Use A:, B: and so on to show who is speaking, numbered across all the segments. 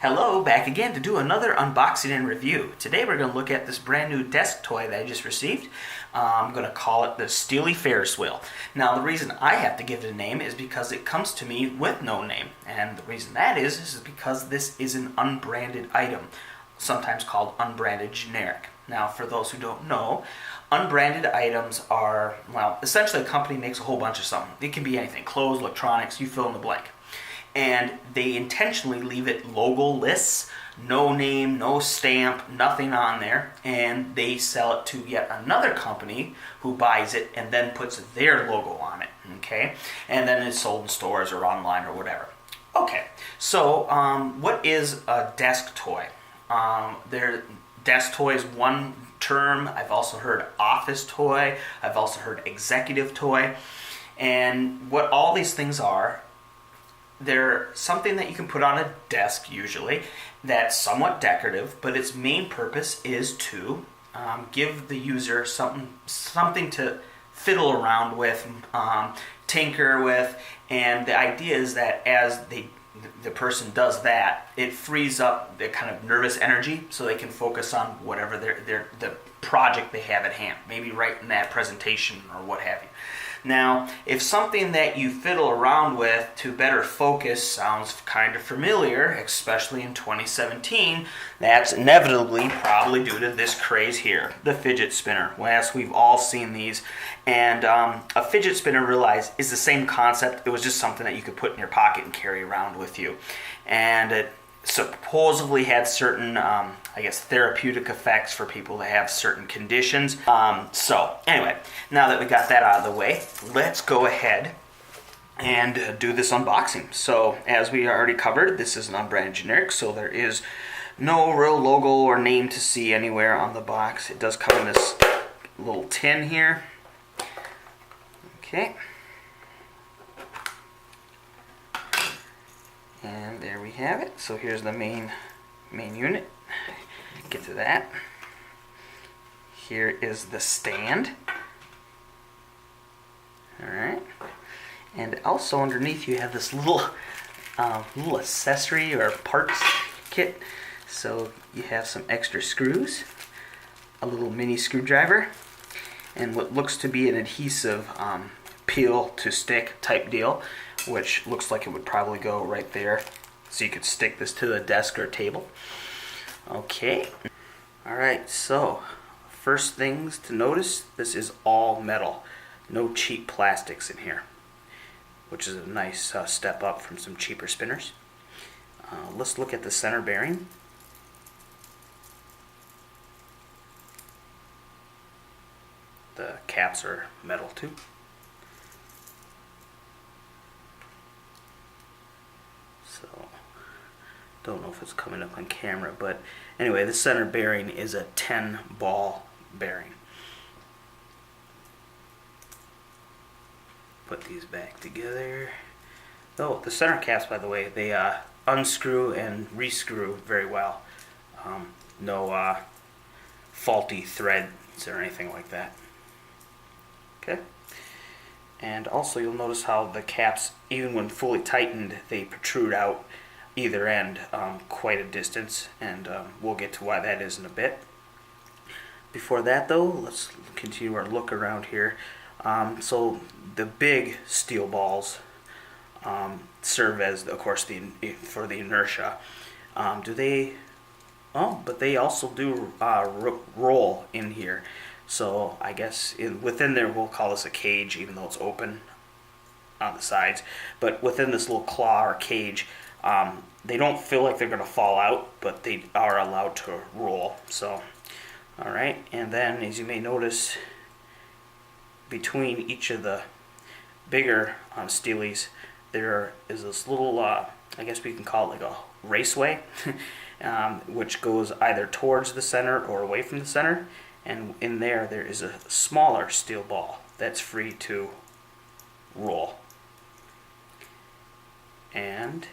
A: Hello, back again to do another unboxing and review. Today we're going to look at this brand new desk toy that I just received. I'm going to call it the Steelie Ferris Wheel. Now the reason I have to give it a name is because it comes to me with no name. And the reason that is because this is an unbranded item, sometimes called unbranded generic. Now for those who don't know, unbranded items are, well, essentially a company makes a whole bunch of something. It can be anything, clothes, electronics, you fill in the blank. And they intentionally leave it logo-less, no name, no stamp, nothing on there, and they sell it to yet another company who buys it and then puts their logo on it, okay? And then it's sold in stores or online or whatever. Okay, so what is a desk toy? Desk toy is one term. I've also heard office toy. I've also heard executive toy. And what all these things are, they're something that you can put on a desk usually that's somewhat decorative, but its main purpose is to give the user something to fiddle around with, tinker with, and the idea is that as the person does that, it frees up the kind of nervous energy so they can focus on whatever the project they have at hand, maybe writing that presentation or what have you. Now, if something that you fiddle around with to better focus sounds kind of familiar, especially in 2017, that's inevitably probably due to this craze here, the fidget spinner. Yes, we've all seen these. And a fidget spinner, realize, is the same concept. It was just something that you could put in your pocket and carry around with you. And it supposedly had certain, therapeutic effects for people that have certain conditions. So anyway, now that we got that out of the way, let's go ahead and do this unboxing. So as we already covered, this is an unbranded generic, so there is no real logo or name to see anywhere on the box. It does come in this little tin here. Okay. And there we have it. So here's the main unit. Get to that. Here is the stand. Alright. And also underneath you have this little accessory or parts kit. So you have some extra screws, a little mini screwdriver, and what looks to be an adhesive peel to stick type deal, which looks like it would probably go right there, so you could stick this to the desk or table. Okay. Alright, so first things to notice, this is all metal. No cheap plastics in here, which is a nice step up from some cheaper spinners. Let's look at the center bearing. The caps are metal too. So, don't know if it's coming up on camera, but anyway, the center bearing is a 10 ball bearing. Put these back together. Oh, the center caps, by the way, they unscrew and rescrew very well. No faulty threads or anything like that. Okay. And also you'll notice how the caps, even when fully tightened, they protrude out either end quite a distance, and we'll get to why that is in a bit. Before that though, let's continue our look around here. So the big steel balls serve as, of course, for the inertia. But they also do roll in here. So I guess within there, we'll call this a cage, even though it's open on the sides. But within this little claw or cage, they don't feel like they're going to fall out, but they are allowed to roll. So, all right. And then, as you may notice, between each of the bigger Steelies, there is this little, I guess we can call it like a raceway, which goes either towards the center or away from the center. And in there is a smaller steel ball that's free to roll. And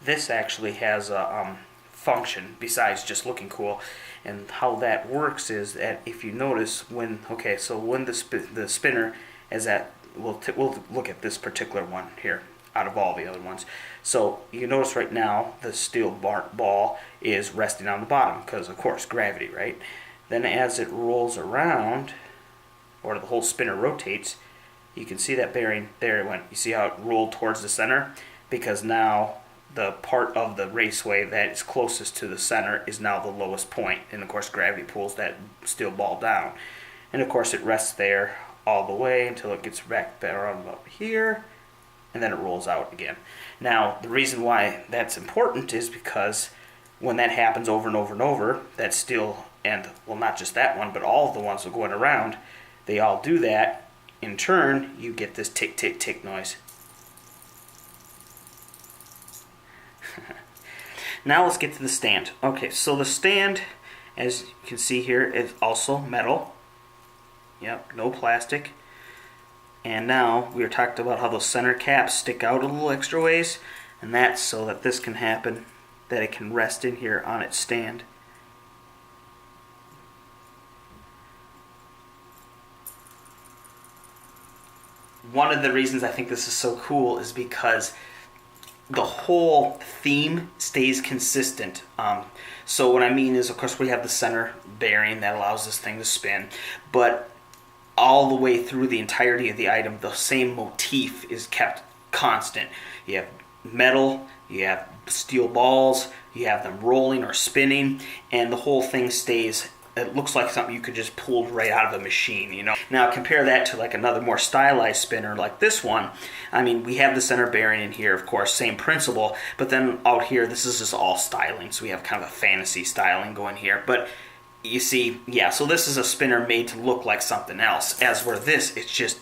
A: this actually has a function besides just looking cool. And how that works is that if you notice when the spinner is at, we'll look at this particular one here. out of all the other ones. So you can notice right now the steel ball is resting on the bottom because, of course, gravity, right? Then as it rolls around, or the whole spinner rotates, you can see that bearing there it went. You see how it rolled towards the center? Because now the part of the raceway that is closest to the center is now the lowest point. And of course gravity pulls that steel ball down. And of course it rests there all the way until it gets back around up here, and then it rolls out again. Now the reason why that's important is because when that happens over and over and over, that steel, and well, not just that one, but all of the ones that are going around, they all do that. In turn, you get this tick, tick, tick noise. Now let's get to the stand. Okay, so the stand, as you can see here, is also metal. Yep, no plastic. And now we are talking about how those center caps stick out a little extra ways, and that's so that this can happen, that it can rest in here on its stand. One of the reasons I think this is so cool is because the whole theme stays consistent. So what I mean is, of course, we have the center bearing that allows this thing to spin, but all the way through the entirety of the item, the same motif is kept constant. You have metal, you have steel balls, you have them rolling or spinning, and the whole thing stays. It looks like something you could just pull right out of a machine, you know. Now compare that to like another more stylized spinner like this one. I mean, we have the center bearing in here, of course, same principle, but then out here, this is just all styling. So we have kind of a fantasy styling going here. But you see, yeah, so this is a spinner made to look like something else, as where this, it just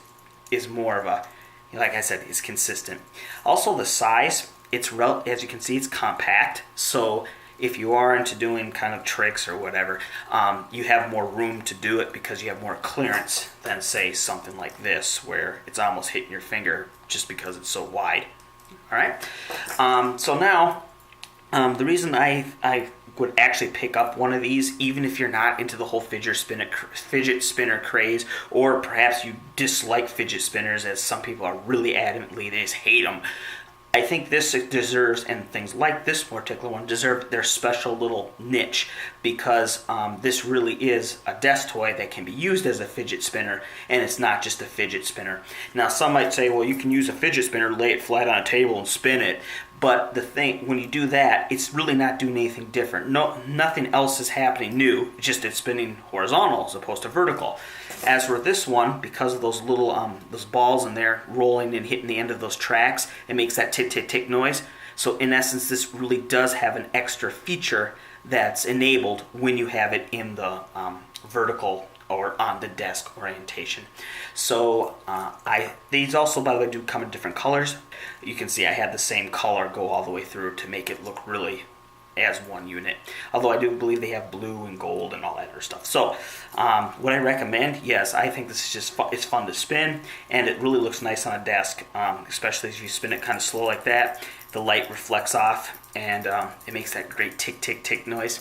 A: is more of a, like I said, it's consistent. Also the size, as you can see, it's compact. So if you are into doing kind of tricks or whatever, you have more room to do it because you have more clearance than, say, something like this where it's almost hitting your finger just because it's so wide. All right. So now, the reason I would actually pick up one of these, even if you're not into the whole fidget spinner craze, or perhaps you dislike fidget spinners, as some people are really adamantly, they just hate them. I think this deserves, and things like this particular one, deserve their special little niche because this really is a desk toy that can be used as a fidget spinner, and it's not just a fidget spinner. Now, some might say, well, you can use a fidget spinner, lay it flat on a table, and spin it. But the thing, when you do that, it's really not doing anything different. Nothing else is happening new. It's just it's spinning horizontal as opposed to vertical. As for this one, because of those little those balls in there rolling and hitting the end of those tracks, it makes that tick tick tick noise. So in essence, this really does have an extra feature that's enabled when you have it in the vertical or on the desk orientation. So these also, by the way, do come in different colors. You can see I had the same color go all the way through to make it look really as one unit. Although I do believe they have blue and gold and all that other stuff. So what I recommend, yes, I think this is just it's fun to spin, and it really looks nice on a desk, especially as you spin it kind of slow like that. The light reflects off, and it makes that great tick tick tick noise.